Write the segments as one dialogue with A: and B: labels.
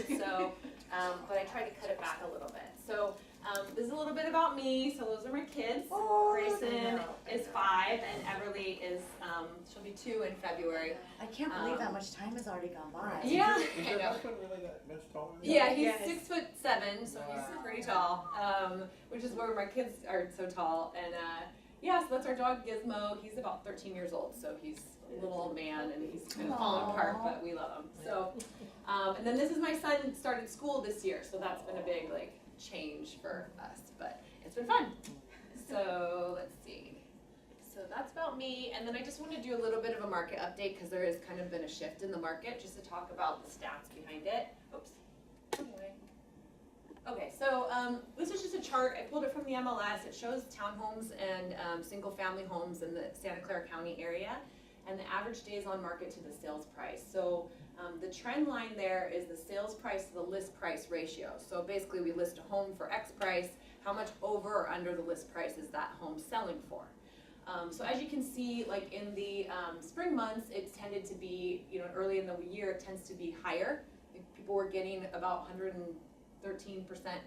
A: So, but I tried to cut it back a little bit. So this is a little bit about me. So those are my kids. Grayson is 5 and Everly is, she'll be 2 in February.
B: I can't believe how much time has already gone by.
A: Yeah,
C: Is
A: I
C: your
A: know.
C: husband really that much taller?
A: Yeah, he's 6'7", so he's pretty tall, which is where my kids are so tall. And yeah, so that's our dog Gizmo. He's about 13 years old, so he's a little old man and he's kind of falling apart, but we love him. So, and then this is my son started school this year, so that's been a big like change for us, but it's been fun. So let's see. So that's about me, and then I just want to do a little bit of a market update because there has kind of been a shift in the market, just to talk about the stats behind it. Oops. Anyway. Okay, so this is just a chart. I pulled it from the MLS. It shows townhomes and single-family homes in the Santa Clara County area, and the average days on market to the sales price. So the trend line there is the sales price to the list price ratio. So basically, we list a home for X price. How much over or under the list price is that home selling for? So as you can see, like in the spring months, it tended to be, early in the year, it tends to be higher. People were getting about 113%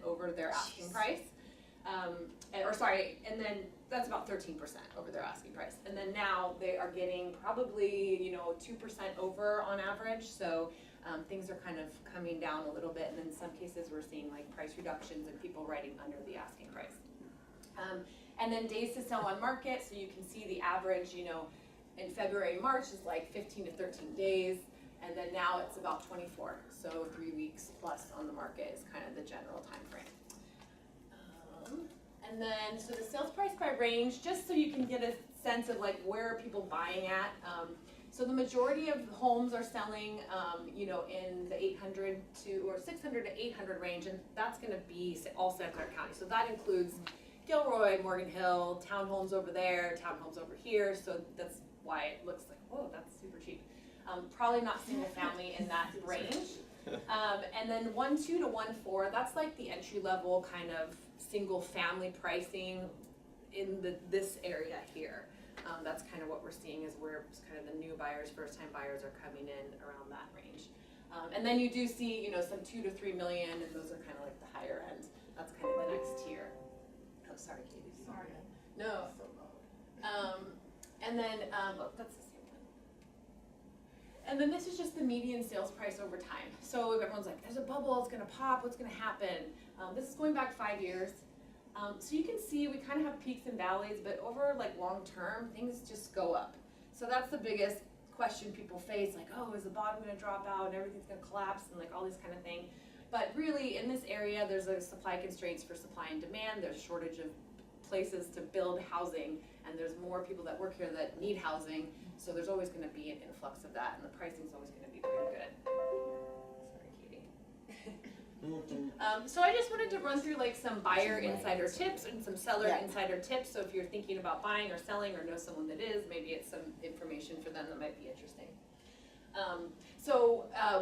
A: over their asking price. And then that's about 13% over their asking price. And then now they are getting probably, 2% over on average. So things are kind of coming down a little bit. And in some cases, we're seeing like price reductions and people writing under the asking price. And then days to sell on market, so you can see the average, in February and March is like 15 to 13 days, and then now it's about 24, so 3 weeks plus on the market is kind of the general time frame. And then, so the sales price by range, just so you can get a sense of like where are people buying at. So the majority of homes are selling, in the 800 or 600 to 800 range, and that's going to be all Santa Clara County. So that includes Gilroy, Morgan Hill, townhomes over there, townhomes over here. So that's why it looks like, whoa, that's super cheap. Probably not single family in that range. And then 1.2 to 1.4, that's like the entry level kind of single family pricing in this area here. That's kind of what we're seeing is where kind of the new buyers, first time buyers are coming in around that range. And then you do see, some 2 to 3 million, and those are kind of like the higher end. That's kind of the next tier. Oh, sorry, Katie. Sorry. No. And then, that's the same one. And then this is just the median sales price over time. So everyone's like, there's a bubble, it's gonna pop, what's gonna happen? This is going back 5 years. So you can see we kind of have peaks and valleys, but over like long term, things just go up. So that's the biggest question people face, like, oh, is the bottom gonna drop out and everything's gonna collapse and like all these kind of things. But really, in this area, there's a supply constraints for supply and demand. There's a shortage of places to build housing, and there's more people that work here that need housing. So there's always going to be an influx of that, and the pricing's always going to be pretty good. Sorry, Katie. So I just wanted to run through like some buyer insider tips and some seller insider tips. So if you're thinking about buying or selling or know someone that is, maybe it's some information for them that might be interesting.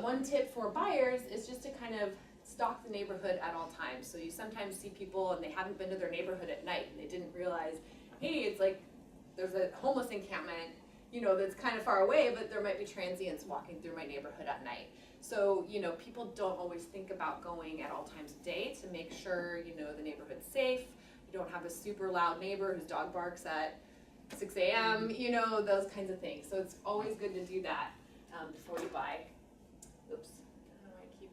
A: One tip for buyers is just to kind of stalk the neighborhood at all times. So you sometimes see people and they haven't been to their neighborhood at night and they didn't realize, hey, it's like there's a homeless encampment, that's kind of far away, but there might be transients walking through my neighborhood at night. So, people don't always think about going at all times of day to make sure, the neighborhood's safe. You don't have a super loud neighbor whose dog barks at 6 a.m., those kinds of things. So it's always good to do that before you buy. Oops, I keep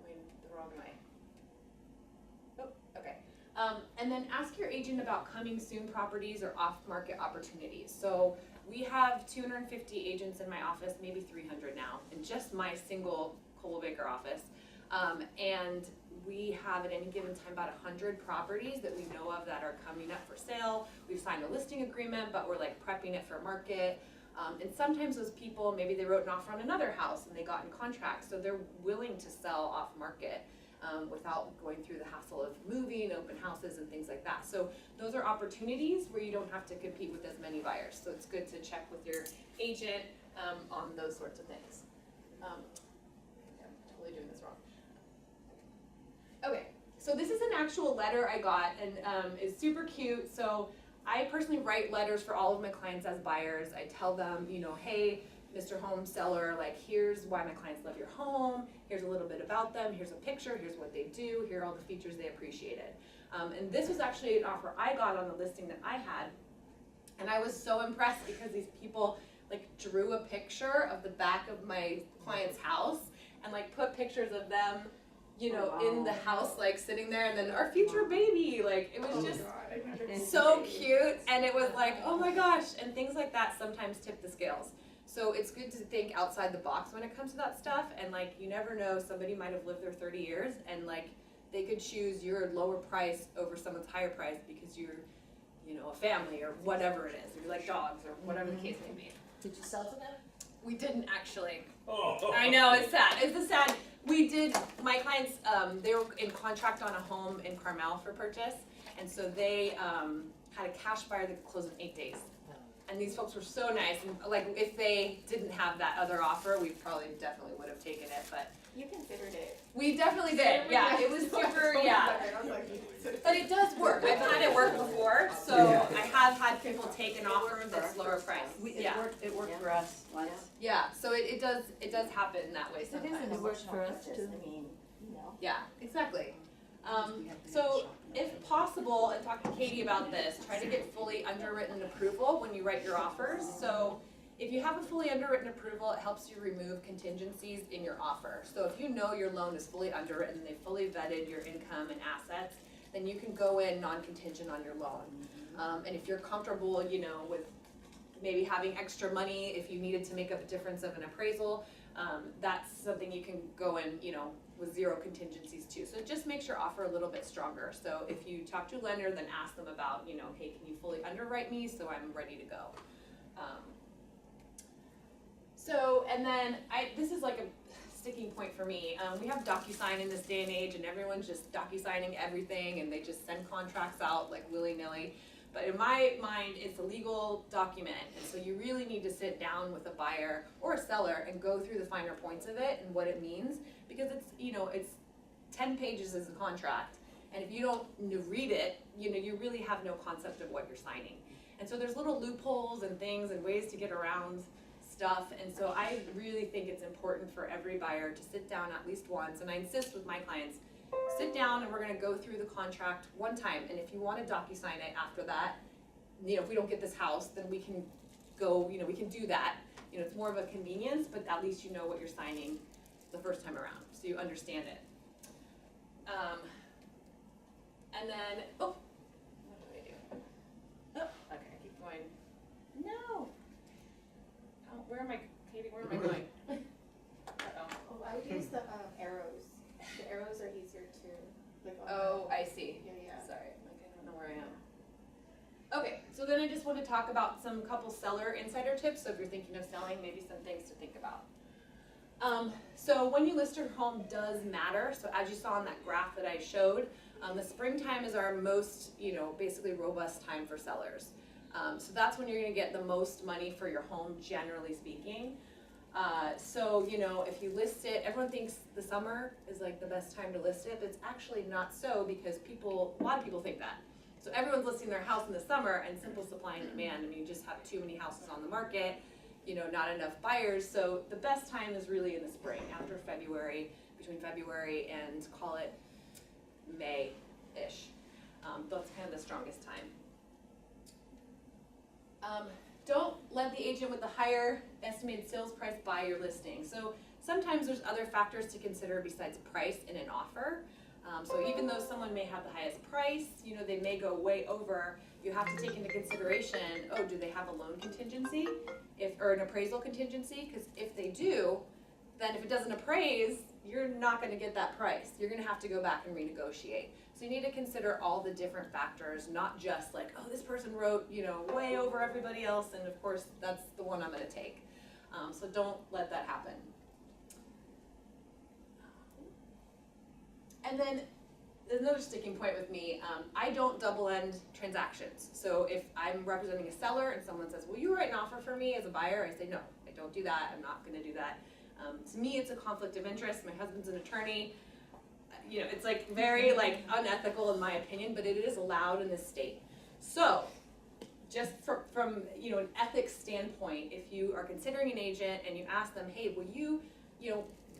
A: going the wrong way. Oh, okay. And then ask your agent about coming soon properties or off-market opportunities. So we have 250 agents in my office, maybe 300 now, in just my single Coldwell office. And we have at any given time about 100 properties that we know of that are coming up for sale. We've signed a listing agreement, but we're like prepping it for market. And sometimes those people, maybe they wrote an offer on another house and they got in contract, so they're willing to sell off market without going through the hassle of moving, open houses, and things like that. So those are opportunities where you don't have to compete with as many buyers. So it's good to check with your agent on those sorts of things. I'm totally doing this wrong. Okay, so this is an actual letter I got, and it's super cute. So I personally write letters for all of my clients as buyers. I tell them, hey, Mr. Home Seller, like, here's why my clients love your home, here's a little bit about them, here's a picture, here's what they do, here are all the features they appreciated. And this was actually an offer I got on the listing that I had, and I was so impressed because these people like drew a picture of the back of my client's house and like put pictures of them, you know, in the house, like sitting there, and then our future baby, like it was just so cute, and it was like, oh my gosh, and things like that sometimes tip the scales. So it's good to think outside the box when it comes to that stuff, and like you never know, somebody might have lived there 30 years and like they could choose your lower price over someone's higher price because you're, you know, a family or whatever it is, or you like dogs or whatever the case may be.
B: Did you sell to them?
A: We didn't actually.
C: Oh.
A: I know, it's sad. It's a sad. We did, my clients, they were in contract on a home in Carmel for purchase, and so they had a cash buyer that could close in 8 days. And these folks were so nice, and like if they didn't have that other offer, we probably definitely would have taken it, but.
D: You considered it.
A: We definitely did, yeah, it was super, yeah. But it does work, I've had it work before, so I have had people take an offer that's lower price.
B: It worked for us once.
A: Yeah, so it does happen that way sometimes.
B: It works for us too. I mean, you know.
A: Yeah, exactly. So if possible, and talk to Katie about this, try to get fully underwritten approval when you write your offers. So if you have a fully underwritten approval, it helps you remove contingencies in your offer. So if you know your loan is fully underwritten, they fully vetted your income and assets, then you can go in non-contingent on your loan. And if you're comfortable, you know, with maybe having extra money, if you needed to make up a difference of an appraisal, that's something you can go in, you know, with zero contingencies too. So it just makes your offer a little bit stronger. So if you talk to a lender, then ask them about, you know, hey, can you fully underwrite me so I'm ready to go. And then this is like a sticking point for me. We have DocuSign in this day and age, and everyone's just DocuSigning everything, and they just send contracts out like willy-nilly. But in my mind, it's a legal document, and so you really need to sit down with a buyer or a seller and go through the finer points of it and what it means, because it's, you know, it's 10 pages as a contract, and if you don't read it, you know, you really have no concept of what you're signing. And so there's little loopholes and things and ways to get around stuff, and so I really think it's important for every buyer to sit down at least once, and I insist with my clients, sit down and we're gonna go through the contract one time, and if you wanna DocuSign it after that, you know, if we don't get this house, then we can go, you know, we can do that. You know, it's more of a convenience, but at least you know what you're signing the first time around, so you understand it. And then, oh, what do I do? Oh, okay, keep going. No. Oh, where am I, Katie, where am I going? Uh-oh.
D: Oh, I would use the arrows. The arrows are easier to click on.
A: Oh, I see.
D: Yeah.
A: Sorry, like I don't know where I am. Okay, so then I just want to talk about some couple seller insider tips. So if you're thinking of selling, maybe some things to think about. So when you list your home does matter. So as you saw on that graph that I showed, the springtime is our most, you know, basically robust time for sellers. So that's when you're going to get the most money for your home, generally speaking. So, you know, if you list it, everyone thinks the summer is like the best time to list it, but it's actually not so, because a lot of people think that. So everyone's listing their house in the summer, and simple supply and demand. I mean, you just have too many houses on the market, you know, not enough buyers. So the best time is really in the spring, after February, between February and call it May-ish. That's kind of the strongest time. Don't let the agent with the higher estimated sales price buy your listing. So sometimes there's other factors to consider besides price in an offer. So even though someone may have the highest price, you know, they may go way over, you have to take into consideration, oh, do they have a loan contingency or an appraisal contingency? Because if they do, then if it doesn't appraise, you're not going to get that price. You're going to have to go back and renegotiate. So you need to consider all the different factors, not just like, oh, this person wrote, you know, way over everybody else, and of course that's the one I'm going to take. So don't let that happen. And then another sticking point with me, I don't double end transactions. So if I'm representing a seller and someone says, will you write an offer for me as a buyer? I say, no, I don't do that. I'm not going to do that. To me, it's a conflict of interest. My husband's an attorney. You know, it's like very like unethical in my opinion, but it is allowed in this state. So just from an ethics standpoint, if you are considering an agent and you ask them, hey, will you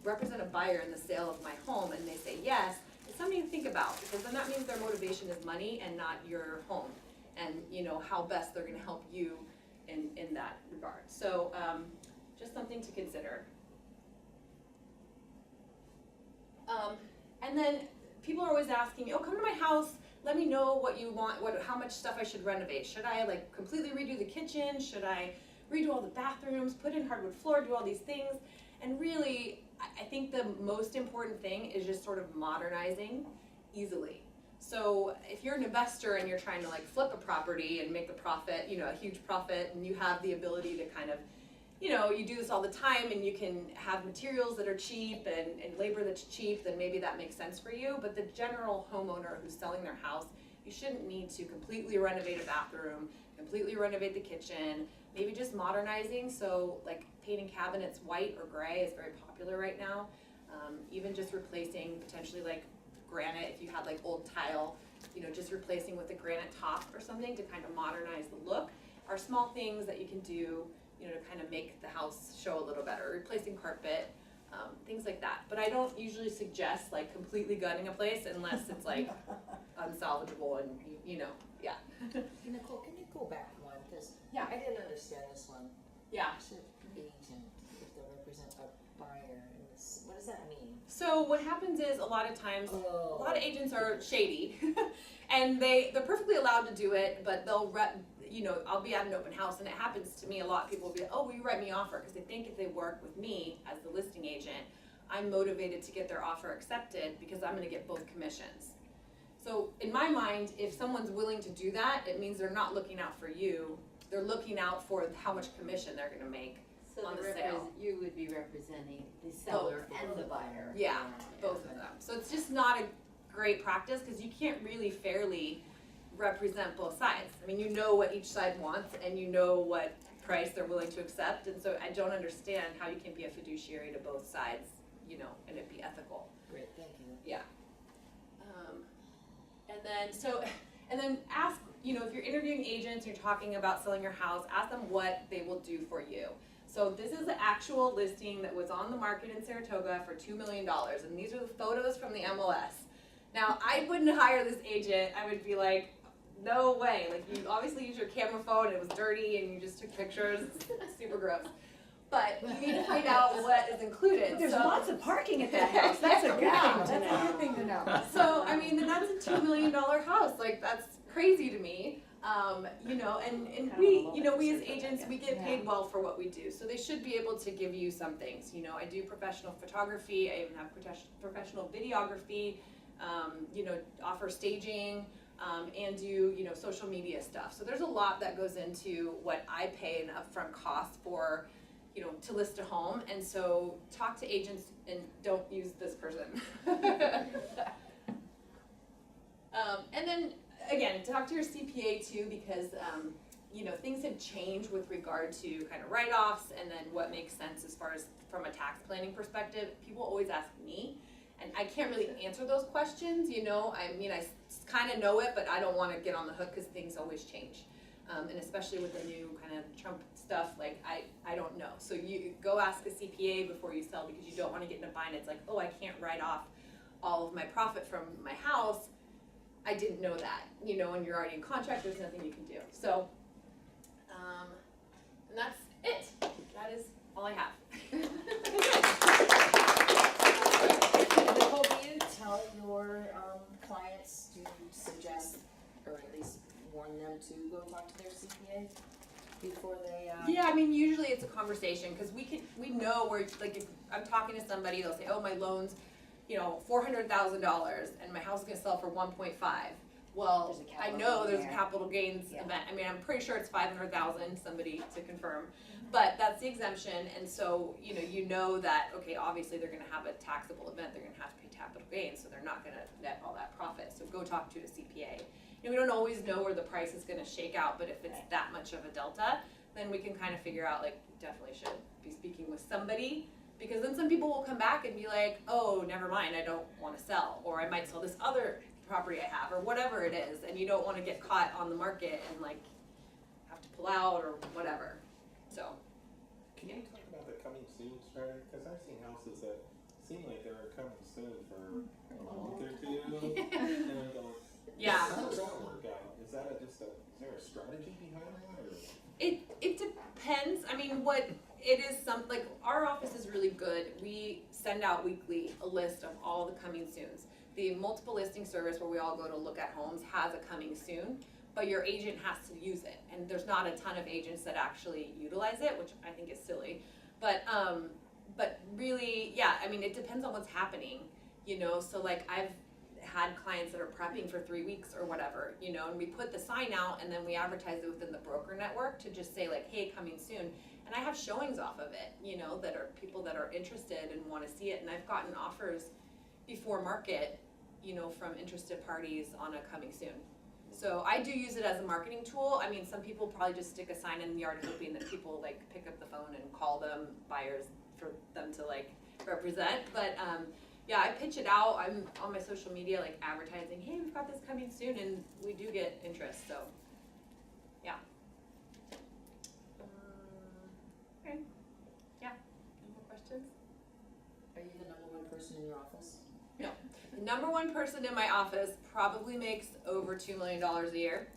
A: represent a buyer in the sale of my home, and they say yes, it's something to think about, because then that means their motivation is money and not your home, and how best they're going to help you in that regard. So just something to consider. And then people are always asking me, oh, come to my house, let me know what you want, how much stuff I should renovate. Should I completely redo the kitchen? Should I redo all the bathrooms, put in hardwood floor, do all these things? And really, I think the most important thing is just sort of modernizing easily. So if you're an investor and you're trying to flip a property and make the profit, a huge profit, and you have the ability to kind of, you do this all the time, and you can have materials that are cheap and labor that's cheap, then maybe that makes sense for you. But the general homeowner who's selling their house, you shouldn't need to completely renovate a bathroom, completely renovate the kitchen, maybe just modernizing. So painting cabinets white or gray is very popular right now. Even just replacing potentially granite, if you had old tile, just replacing with a granite top or something to kind of modernize the look, are small things that you can do to kind of make the house show a little better. Replacing carpet, things like that. But I don't usually suggest completely gutting a place unless it's unsalvageable and yeah.
C: Nicole, can you go back one? Because
A: Yeah.
C: I didn't understand this one.
A: Yeah.
C: Should agent, if they represent a buyer, what does that mean?
A: So what happens is a lot of times,
C: Oh.
A: a lot of agents are shady, and they're perfectly allowed to do it, but they'll I'll be at an open house, and it happens to me a lot. People will be, oh, will you write me an offer? Because they think if they work with me as the listing agent, I'm motivated to get their offer accepted because I'm going to get both commissions. So in my mind, if someone's willing to do that, it means they're not looking out for you. They're looking out for how much commission they're going to make.
B: So
A: On the sale.
B: you would be representing the seller and the buyer.
A: Yeah, both of them. So it's just not a great practice because you can't really fairly represent both sides. I mean, you know what each side wants and you know what price they're willing to accept, and so I don't understand how you can be a fiduciary to both sides, and it be ethical.
C: Great, thank you.
A: Yeah. And then ask, if you're interviewing agents, you're talking about selling your house, ask them what they will do for you. So this is the actual listing that was on the market in Saratoga for $2 million, and these are the photos from the MLS. Now, I wouldn't hire this agent. I would be like, no way. You obviously used your camera phone, and it was dirty, and you just took pictures. It's super gross. But you need to find out what is included.
E: There's lots of parking at that house. That's a good thing.
A: Yeah.
E: That's a good thing to know.
A: So, I mean, that's a $2 million house. That's crazy to me. And we as agents, we get paid well for what we do. So they should be able to give you some things. I do professional photography. I even have professional videography, offer staging, and do, social media stuff. So there's a lot that goes into what I pay an upfront cost for, to list a home. And so talk to agents and don't use this person. And then, again, talk to your CPA too, because things have changed with regard to kind of write-offs and then what makes sense as far as from a tax planning perspective. People always ask me, and I can't really answer those questions. I kind of know it, but I don't want to get on the hook because things always change, and especially with the new kind of Trump stuff. I don't know. So you go ask a CPA before you sell, because you don't want to get in a bind. It's oh, I can't write off all of my profit from my house. I didn't know that, and you're already in contract, there's nothing you can do. So, and that's it. That is all I have.
C: Nicole, do you tell your clients to suggest, or at least warn them to go talk to their CPA before they?
A: Yeah, I mean, usually it's a conversation, because we know where, if I'm talking to somebody, they'll say, oh, my loan's, $400,000, and my house is gonna sell for 1.5. Well, I know there's a capital gains event. I mean, I'm pretty sure it's 500,000, somebody to confirm, but that's the exemption. And so, you know that, okay, obviously they're gonna have a taxable event, they're gonna have to pay capital gains, so they're not gonna net all that profit. So go talk to a CPA. We don't always know where the price is gonna shake out, but if it's that much of a delta, then we can kind of figure out, definitely should be speaking with somebody. Because then some people will come back and be like, oh, never mind, I don't want to sell. Or I might sell this other property I have, or whatever it is. And you don't want to get caught on the market and pull out or whatever, so.
F: Can you talk about the coming soon strategy? Because I've seen houses that seem like they're coming soon for a month or two. And I go,
A: Yeah.
F: how does that work out? Is there a strategy behind that? Or?
A: It depends. I mean, what it is like our office is really good. We send out weekly a list of all the coming soons. The multiple listing service where we all go to look at homes has a coming soon, but your agent has to use it. And there's not a ton of agents that actually utilize it, which I think is silly. But really, yeah, I mean, it depends on what's happening, you know, so like I've had clients that are prepping for 3 weeks or whatever, you know, and we put the sign out and then we advertise it within the broker network to just say like, hey, coming soon. And I have showings off of it, you know, that are people that are interested and want to see it. And I've gotten offers before market, you know, from interested parties on a coming soon. So I do use it as a marketing tool. I mean, some people probably just stick a sign in the yard hoping that people like pick up the phone and call them buyers for them to like represent. But yeah, I pitch it out. I'm on my social media like advertising, hey, we've got this coming soon, and we do get interest, so yeah. Okay, yeah, any more questions?
C: Are you the number one person in your office?
A: No. The number one person in my office probably makes over $2 million a year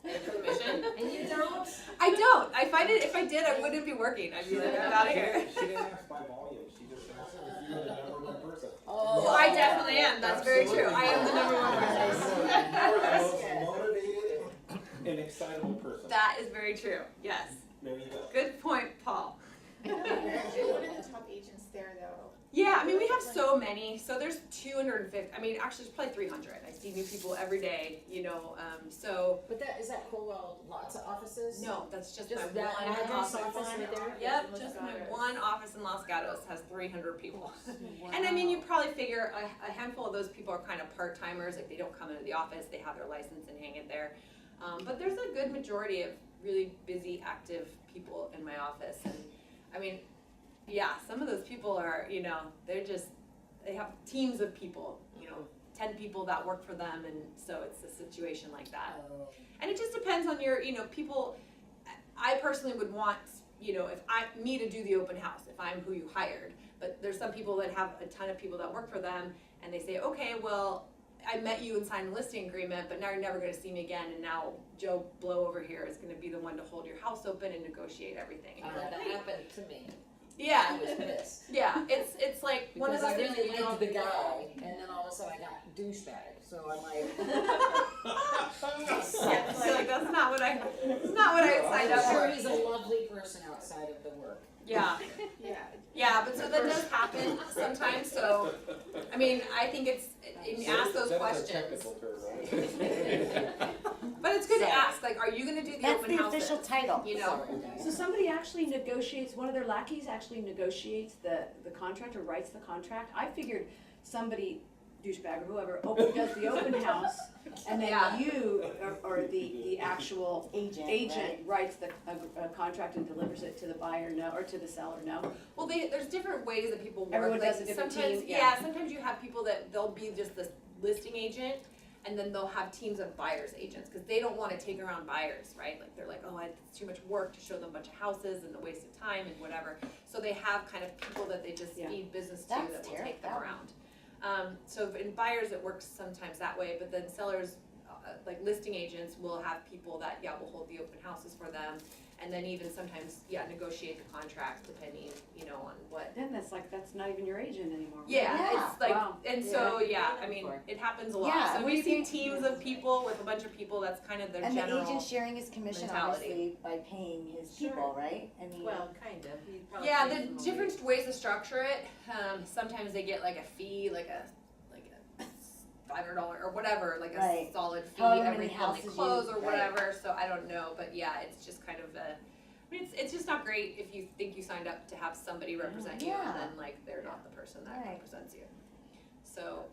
A: in commission.
C: And you don't?
A: I don't. I find it, if I did, I wouldn't be working. I'd be like, I'm out of here.
F: She didn't ask by volume. She just asked if you were the number one person.
C: Oh.
A: Well, I definitely am. That's very true. I am the number one person.
F: You are the most motivated and excitable person.
A: That is very true. Yes.
F: There you go.
A: Good point, Paul.
D: You're one of the top agents there, though.
A: Yeah, I mean, we have so many. So there's 250. I mean, actually, there's probably 300. I see new people every day, you know. So.
C: But is that Coldwell lots of offices?
A: No, that's just
C: Just
A: my
C: that
A: one
C: address
A: office.
C: office right there?
A: Yep, just my one office in Los Gatos has 300 people. And I mean, you probably figure a handful of those people are kind of part-timers, like they don't come into the office, they have their license and hang it there. But there's a good majority of really busy, active people in my office. And I mean, yeah, some of those people are, you know, they have teams of people, you know, 10 people that work for them, and so it's a situation like that.
C: Oh.
A: And it just depends on your, you know, people. I personally would want, you know, me to do the open house if I'm who you hired. But there's some people that have a ton of people that work for them, and they say, okay, well, I met you and signed a listing agreement, but now you're never going to see me again, and now Joe Blow over here is going to be the one to hold your house open and negotiate everything. And you're like,
C: That
A: "Wait."
C: happened to me.
A: Yeah,
C: I was pissed.
A: yeah, it's like one of
C: Because
A: those
C: I
A: things
C: really
A: that you
C: liked
A: don't-
C: the guy, and then all of a sudden I got douchebag, so I'm like.
A: Yeah, so like that's not what I signed up
C: I'm sure
A: for.
C: he's a lovely person outside of the work.
A: Yeah.
D: Yeah.
A: Yeah, but so that does happen sometimes, so, I mean, I think and you ask those
F: That is a
A: questions.
F: technical term, right?
A: But it's good to ask, like, are you gonna do the
E: That's
A: open
E: the
A: houses?
E: official title.
A: You know?
C: Sorry, guys.
E: So somebody actually negotiates, one of their lackeys actually negotiates the contract or writes the contract. I figured somebody, douchebag or whoever, does the open house, and then
A: Yeah.
E: you, or the actual
B: Agent,
E: agent writes a contract and delivers it to the buyer, no, or to the seller, no?
A: Well, there's different ways that people work.
E: Everyone
A: Like,
E: does a different
A: sometimes,
E: team, yeah.
A: sometimes you have people that they'll be just the listing agent, and then they'll have teams of buyers agents, because they don't wanna take around buyers, right? Like, they're like, oh, it's too much work to show them a bunch of houses and the waste of time and whatever. So they have kind of people that they just
E: Yeah.
A: feed business to
B: That's
A: that will take them
B: terrible.
A: around. So in buyers, it works sometimes that way, but then sellers, like listing agents will have people that, will hold the open houses for them, and then even sometimes, negotiate the contracts depending, on what.
E: Then that's not even your agent anymore.
B: Yeah.
A: It's like,
E: Wow.
A: and so, I mean, it happens a lot.
B: Yeah,
A: So
B: what
A: we
B: do you
A: see
B: think-
A: teams of people with a bunch of people, that's kind of their
B: And
A: general.
B: the agent sharing his commission
A: mentality.
B: obviously by paying his people, right? I mean.
G: Well, kind of. He probably
A: Yeah,
G: pays
A: the
G: them a
A: different
G: wage.
A: ways to structure it. Sometimes they get like a fee, like a $500 or whatever, like a
B: Right.
A: solid fee
B: However
A: every
B: many
A: time they
B: houses
A: close
B: you-
A: or
B: right.
A: whatever. So I don't know, but yeah, it's just kind of I mean, it's just not great if you think you signed up to have somebody represent you,
B: Yeah.
A: and then like they're not the person that
B: Right.
A: represents you. So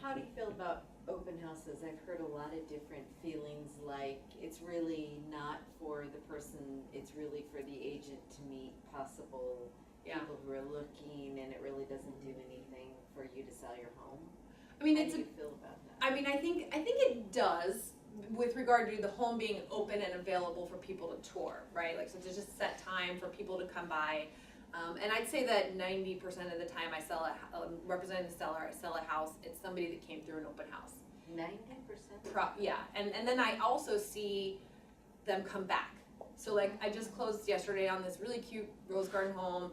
G: How do you feel about open houses? I've heard a lot of different feelings, like it's really not for the person, it's really for the agent to meet possible
A: yeah,
G: people who are looking, and it really doesn't do anything for you to sell your home.
A: I mean
G: How
A: it's
G: do
A: a
G: you feel about that?
A: I mean, I think it does, with regard to the home being open and available for people to tour, right? Like, so there's just set time for people to come by. And I'd say that 90% of the time I sell representing the seller, I sell a house, it's somebody that came through an open house.
G: 90%?
A: Yeah, and then I also see them come back. So like, I just closed yesterday on this really cute rose garden home,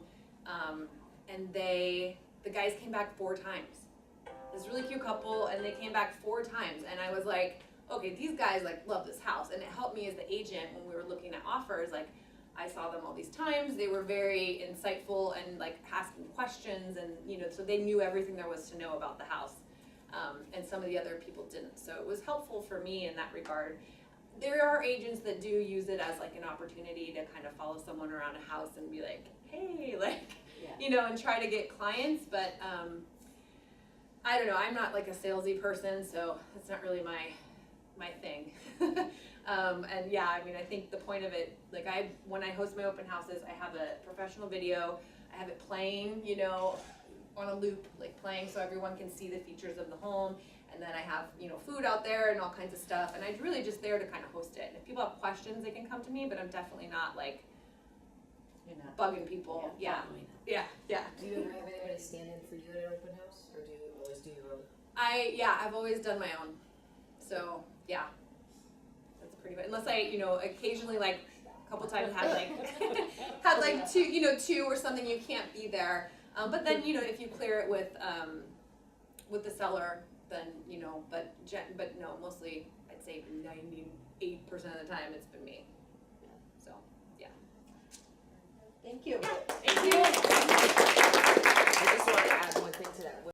A: and the guys came back 4 times. This really cute couple, and they came back 4 times, and I was like, okay, these guys like love this house, and it helped me as the agent when we were looking at offers. Like, I saw them all these times, they were very insightful and like asking questions, and you know, so they knew everything there was to know about the house, and some of the other people didn't, so it was helpful for me in that regard. There are agents that do use it as like an opportunity to kind of follow someone around a house and be like, hey, like,
G: Yeah.
A: you know, and try to get clients, but I don't know, I'm not like a salesy person, so that's not really my thing. And yeah, I mean, I think the point of it, like when I host my open houses, I have a professional video, I have it playing, you know, on a loop, like playing so everyone can see the features of the home, and then I have, you know, food out there and all kinds of stuff, and I'm really just there to kind of host it. And if people have questions, they can come to me, but I'm definitely not like
G: You're not
A: bugging people. Yeah,
G: following it.
A: yeah.
C: Do you ever have anybody stand in for you at an open house, or do you always do your own?
A: I've always done my own, so yeah, that's pretty good. Unless I, you know, occasionally like a couple times had like two or something, you can't be there. But then, you know, if you clear it with the seller, then, you know, but no, mostly I'd say 98% of the time it's been me. So yeah.
G: Thank you.
A: Thank you.
C: I just want to add one thing to that.